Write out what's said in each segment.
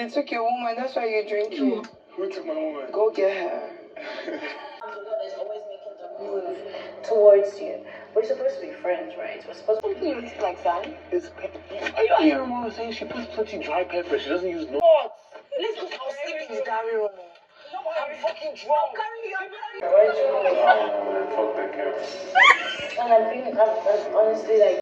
They took your woman, that's why you're drinking. Who took my woman? Go get her. Is always making the move towards you. We're supposed to be friends, right? We're supposed to be like sand. It's pepper. Are you hearing Mama saying she puts plenty dry pepper? She doesn't use no. What? Let's go. I'll sleep in the diary room. No, I'm fucking drunk. Fuck that camera. And I'm honestly like,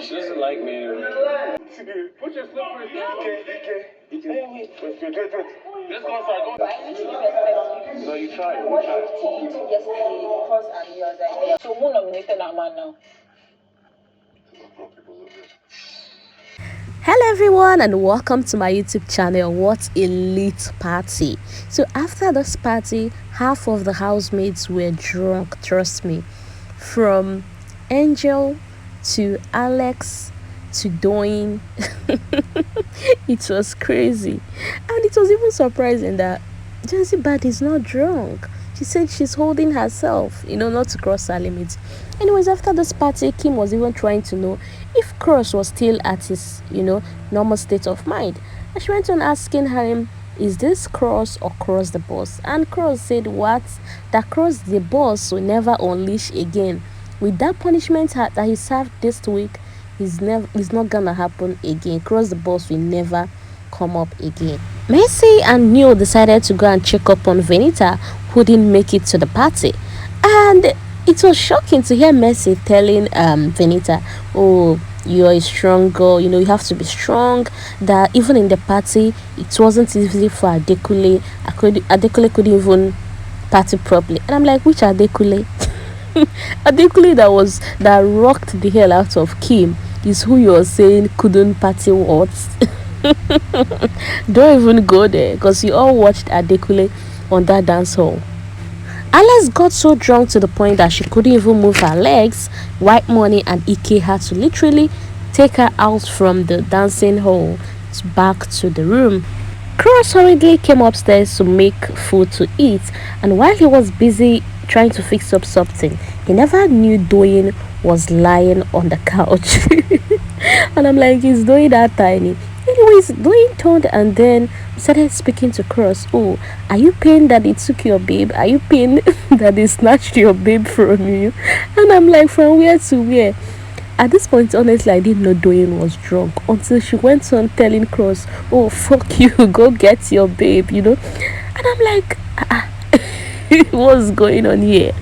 She doesn't like me anyway. Put your slippers down. Let's go inside. Go. No, you try it. yesterday, because and he was like, so who nominated that man now? Hello everyone and welcome to my YouTube channel. What a lit party. So after this party, half of the housemates were drunk, trust me. From Angel to Alex to Doyin. It was crazy. And it was even surprising that Josie Bad is not drunk. She said she's holding herself, not to cross her limits. Anyways, after this party, Kim was even trying to know if Cross was still at his, normal state of mind. And she went on asking him, is this Cross or Cross the boss? And Cross said, what? That Cross the boss will never unleash again. With that punishment that he served this week, it's not gonna happen again. Cross the boss will never come up again. Messi and Neil decided to go and check up on Venita, who didn't make it to the party. And it was shocking to hear Messi telling Venita, oh, you're a strong girl, you have to be strong, that even in the party it wasn't easy for Adekule. Adekule couldn't even party properly. And I'm like, which Adekule? Adekule that rocked the hell out of Kim is who you're saying couldn't party what? Don't even go there, because you all watched Adekule on that dance hall. Alice got so drunk to the point that she couldn't even move her legs. White Money and Ike had to literally take her out from the dancing hall back to the room. Cross hurriedly came upstairs to make food to eat, and while he was busy trying to fix up something, he never knew Doyin was lying on the couch. And I'm like, is Doyin that tiny? Anyways, Doyin turned and then started speaking to Cross. Oh, are you pained that they took your babe? Are you pained that they snatched your babe from you? And I'm like, from where to where? At this point, honestly, I didn't know Doyin was drunk until she went on telling Cross, oh, fuck you, go get your babe, And I'm like, what's going on here?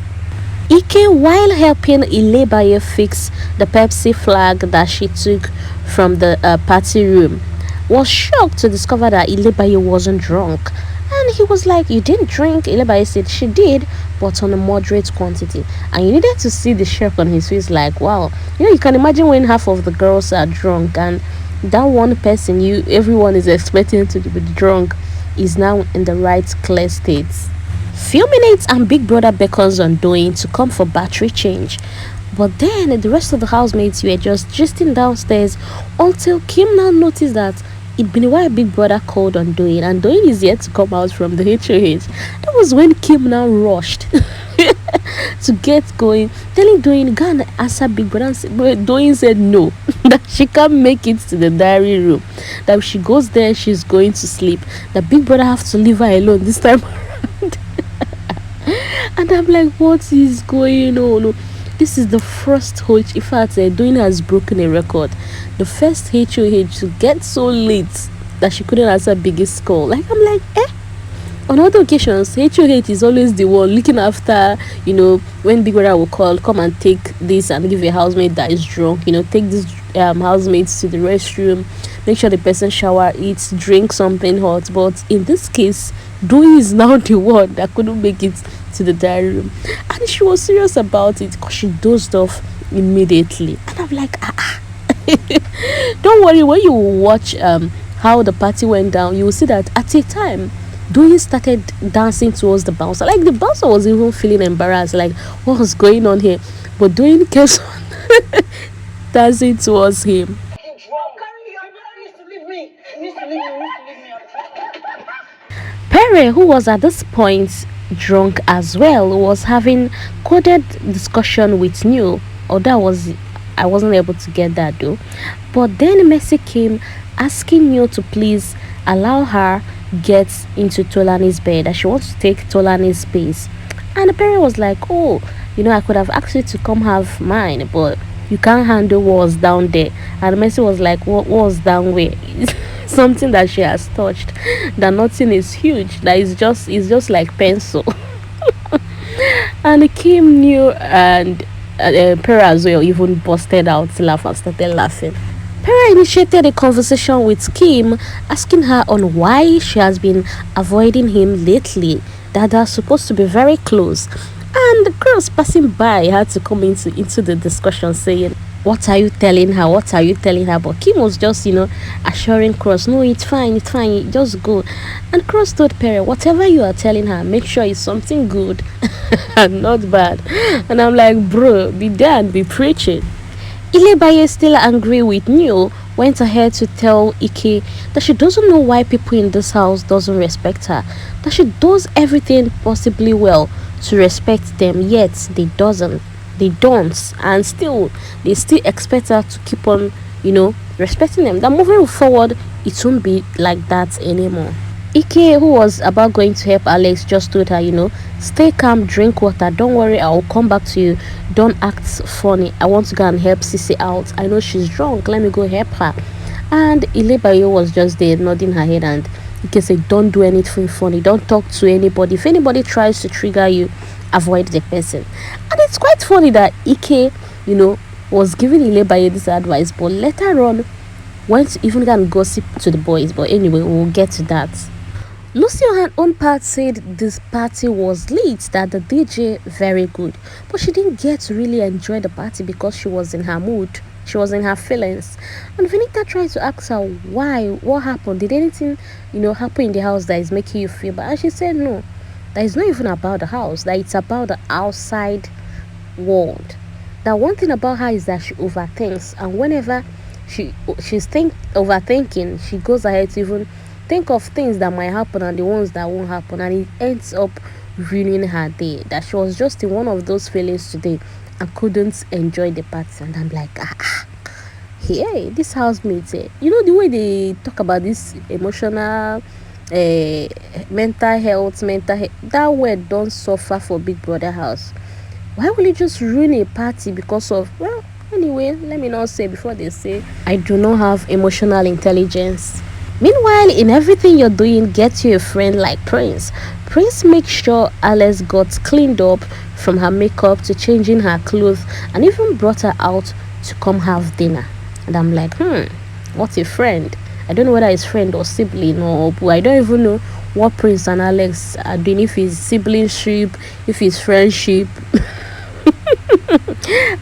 Ike, while helping Ilebaye fix the Pepsi flag that she took from the party room, was shocked to discover that Ilebaye wasn't drunk. And he was like, you didn't drink? Ilebaye said she did, but on a moderate quantity. And you needed to see the shock on his face, like, wow. You can imagine when half of the girls are drunk and that one person everyone is expecting to be drunk is now in the right clear state. Few minutes and Big Brother beckons on Doyin to come for battery change. But then the rest of the housemates were just gisting downstairs until Kim now noticed that it'd been a while Big Brother called on Doyin, and Doyin is yet to come out from the HOH. That was when Kim now rushed to get going, telling Doyin, go and answer Big Brother. But Doyin said no, that she can't make it to the diary room, that if she goes there she's going to sleep, that Big Brother have to leave her alone this time around. And I'm like, what is going on? This is the first HOH. In fact, Doyin has broken a record. The first HOH to get so late that she couldn't answer Biggie's call. Like, I'm like, On other occasions, HOH is always the one looking after, when Big Brother will call, come and take this and give a housemate that is drunk, take this housemates to the restroom, make sure the person shower, eats, drink something hot. But in this case, Doyin is now the one that couldn't make it to the diary room, and she was serious about it because she dozed off immediately. And I'm like, don't worry, when you watch how the party went down, you will see that at a time Doyin started dancing towards the bouncer. Like, the bouncer was even feeling embarrassed, like, what was going on here? But Doyin kept on dancing towards him. Pere, who was at this point drunk as well, was having coded discussion with Neil, or that was I wasn't able to get that though. But then Mercy came asking you to please allow her get into Tolani's bed, that she wants to take Tolani's space. And the parent was like, oh, I could have asked you to come have mine, but you can't handle what's down there. And Mercy was like, what was down where? Something that she has touched. That nothing is huge. That is just like pencil. And Kim knew, and Pere as well even busted out to laugh and started laughing. Pere initiated a conversation with Kim, asking her on why she has been avoiding him lately, that they're supposed to be very close. And the girls passing by had to come into the discussion saying, what are you telling her? What are you telling her? But Kim was just, assuring Cross, no, it's fine, just go. And Cross told Pere, whatever you are telling her, make sure it's something good and not bad. And I'm like, bro, be there and be preaching. Ilebaye, still angry with Neo, went ahead to tell Ike that she doesn't know why people in this house doesn't respect her, that she does everything possibly well to respect them, yet they don't, and still they still expect her to keep on respecting them. That moving forward it won't be like that anymore. Ike, who was about going to help Alex, just told her, stay calm, drink water, don't worry, I will come back to you, don't act funny, I want to go and help Sissy out, I know she's drunk, let me go help her. And Ilebayo was just there nodding her head, and Ike said, don't do anything funny, don't talk to anybody, if anybody tries to trigger you, avoid the person. And it's quite funny that Ike was giving Ilebayo this advice, but later on went to even go and gossip to the boys. But anyway, we'll get to that. Lucy on her own part said this party was lit, that the DJ very good, but she didn't get to really enjoy the party because she was in her mood, she was in her feelings. And Venita tried to ask her why, what happened, did anything happen in the house that is making you feel bad? And she said no, that it's not even about the house, that it's about the outside world. That one thing about her is that she overthinks, and whenever she's overthinking, she goes ahead to even think of things that might happen and the ones that won't happen, and it ends up ruining her day. That she was just in one of those feelings today and couldn't enjoy the party. And I'm like, hey, this housemates, the way they talk about this emotional mental health, that word don't suffer for Big Brother house. Why will you just ruin a party because of, well, anyway, let me not say before they say I do not have emotional intelligence. Meanwhile, in everything you're doing, get you a friend like Prince. Prince makes sure Alice got cleaned up from her makeup to changing her clothes, and even brought her out to come have dinner. And I'm like, what a friend. I don't know whether it's friend or sibling, or I don't even know what Prince and Alex are doing, if it's siblingship, if it's friendship.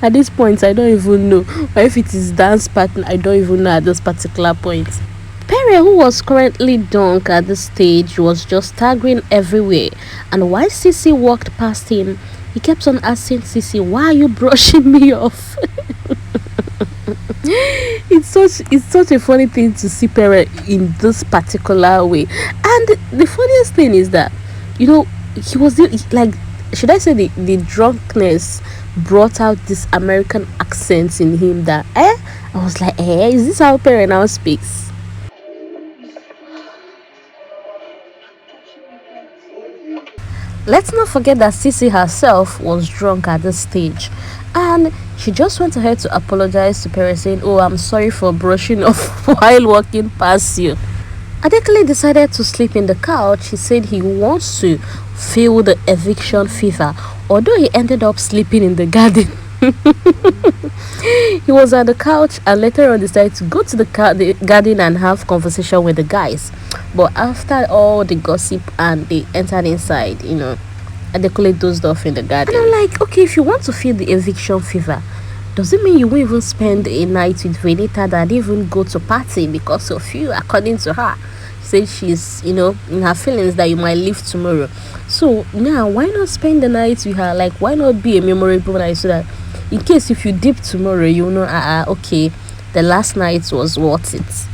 At this point, I don't even know. Or if it is dance partner, I don't even know at this particular point. Pere, who was currently drunk at this stage, was just staggering everywhere. And while Sissy walked past him, he kept on asking Sissy, why are you brushing me off? It's such a funny thing to see Pere in this particular way. And the funniest thing is that, he was like, should I say the drunkenness brought out this American accent in him that, I was like, is this how Pere now speaks? Let's not forget that Sissy herself was drunk at this stage, and she just went ahead to apologize to Pere, saying, oh, I'm sorry for brushing off while walking past you. Adekele decided to sleep in the couch. He said he wants to feel the eviction fever, although he ended up sleeping in the garden. He was at the couch and later on decided to go to the garden and have conversation with the guys. But after all the gossip and they entered inside, Adekele dozed off in the garden. And I'm like, okay, if you want to feel the eviction fever, does it mean you won't even spend a night with Venita that didn't even go to party because of you? According to her, she said she's, in her feelings that you might leave tomorrow. So now, why not spend the night with her? Like, why not be a memorable night so that in case if you dip tomorrow, okay, the last night was worth it.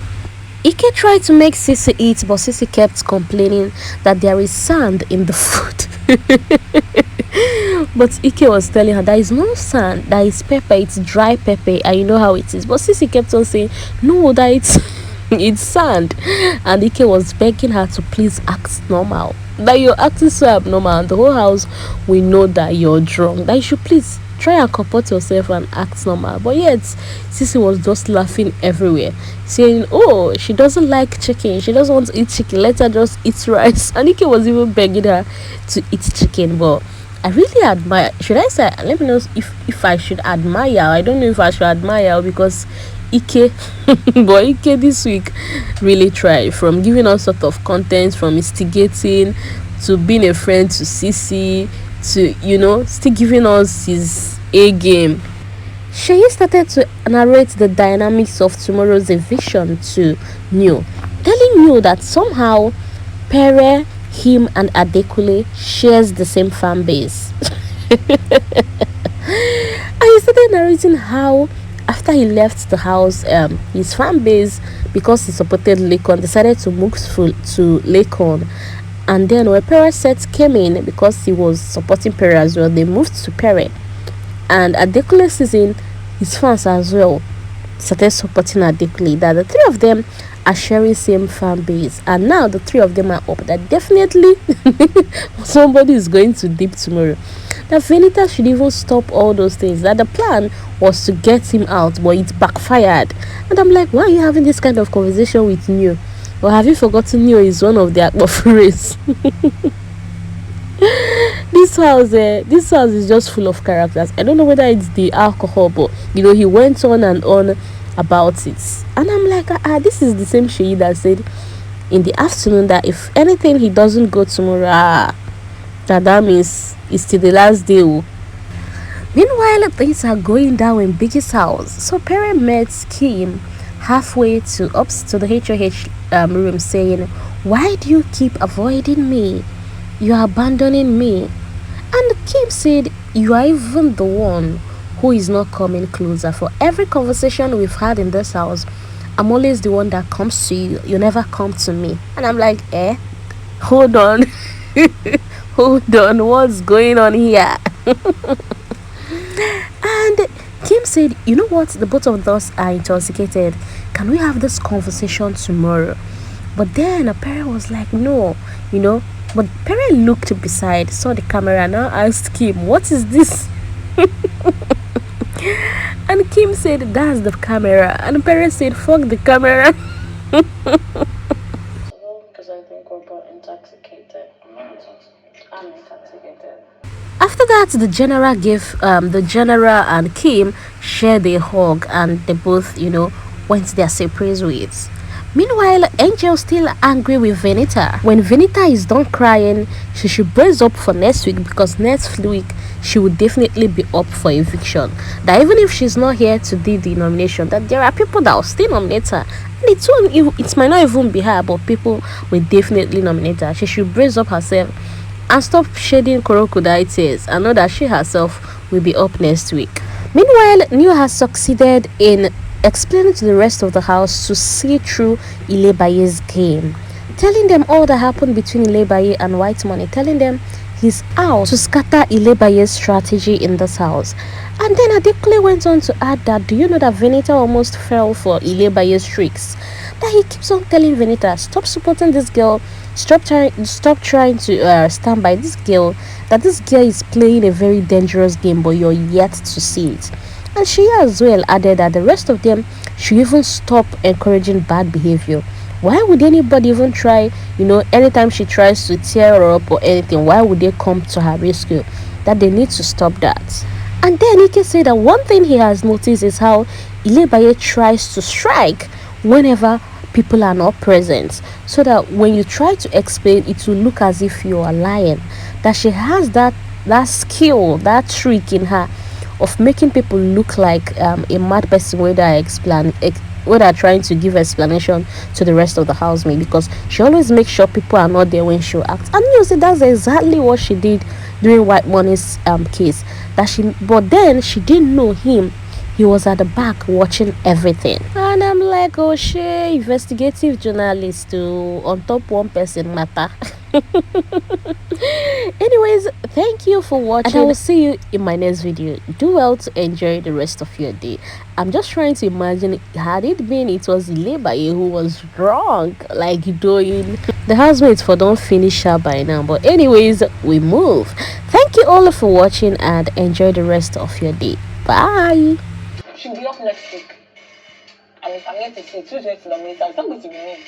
Ike tried to make Sissy eat, but Sissy kept complaining that there is sand in the food. But Ike was telling her that is no sand, that is pepper, it's dry pepper, and you know how it is. But Sissy kept on saying, no, that it's it's sand. And Ike was begging her to please act normal. That you're acting so abnormal, and the whole house we know that you're drunk. That you should please try and comport yourself and act normal. But yet, Sissy was just laughing everywhere, saying, oh, she doesn't like chicken, she doesn't want to eat chicken, let her just eat rice. And Ike was even begging her to eat chicken. But I really admire, should I say, let me know if I should admire. I don't know if I should admire, because Ike but Ike this week really tried, from giving us sort of content, from instigating to being a friend to Sissy, to, you know, still giving us his A game. Sheyi started to narrate the dynamics of tomorrow's eviction to Neo, telling Neo that somehow Pere, him and Adekule shares the same fan base. And he started narrating how after he left the house, his fan base, because he supported Lekon, decided to move to Lekon. And then when Pere set came in, because he was supporting Pere as well, they moved to Pere. And Adekule season, his fans as well started supporting Adekule. That the three of them are sharing same fan base, and now the three of them are up. That definitely somebody is going to dip tomorrow. That Venita should even stop all those things. That the plan was to get him out, but it backfired. And I'm like, why are you having this kind of conversation with Neo? Or have you forgotten Neo is one of the Akbofures? This house is just full of characters. I don't know whether it's the alcohol, but you know, he went on and on about it. And I'm like, this is the same Sheyi that said in the afternoon that if anything he doesn't go tomorrow, that means it's till the last day. Meanwhile, things are going down in Biggie's house. So Pere met Kim halfway to the HOH room, saying, why do you keep avoiding me? You are abandoning me. And Kim said, you are even the one who is not coming closer. For every conversation we've had in this house, I'm always the one that comes to you. You never come to me. And I'm like, hold on. Hold on, what's going on here? And Kim said, you know what, the both of us are intoxicated. Can we have this conversation tomorrow? But then Pere was like, no, you know. But Pere looked beside, saw the camera, and now asked Kim, what is this? And Kim said, that's the camera. And Pere said, fuck the camera. Because I think we're both intoxicated. I'm intoxicated. After that, the general and Kim shared a hug, and they both, you know, went their separate ways. Meanwhile, Angel still angry with Venita. When Venita is done crying, she should brace up for next week, because next week she will definitely be up for eviction. That even if she's not here to do the nomination, that there are people that will still nominate her. And it might not even be her, but people will definitely nominate her. She should brace up herself and stop shedding crocodile tears, and know that she herself will be up next week. Meanwhile, Neo has succeeded in explaining to the rest of the house to see through Ilebaye's game, telling them all that happened between Ilebaye and White Money, telling them he's out to scatter Ilebaye's strategy in this house. And then Adekule went on to add that, do you know that Venita almost fell for Ilebaye's tricks? That he keeps on telling Venita, stop supporting this girl, stop trying to stand by this girl, that this girl is playing a very dangerous game, but you're yet to see it. And she as well added that the rest of them should even stop encouraging bad behavior. Why would anybody even try, you know, anytime she tries to tear her up or anything, why would they come to her rescue? That they need to stop that. And then Ike said that one thing he has noticed is how Ilebaye tries to strike whenever people are not present, so that when you try to explain, it will look as if you are lying. That she has that skill, that trick in her of making people look like a mad person when they're trying to give explanation to the rest of the housemate, because she always makes sure people are not there when she acts. And you see, that's exactly what she did during White Money's case. But then she didn't know him. He was at the back watching everything. And I'm like, oh shit, investigative journalist on top one person matter. Anyways, thank you for watching, and I will see you in my next video. Do well to enjoy the rest of your day. I'm just trying to imagine, had it been it was Lebaye who was drunk like Doyin, the housemates for don't finish her by now. But anyways, we move. Thank you all for watching and enjoy the rest of your day. Bye. She'll be off next week. And if I'm here to see, Tuesday to the meeting, it's not going to be me.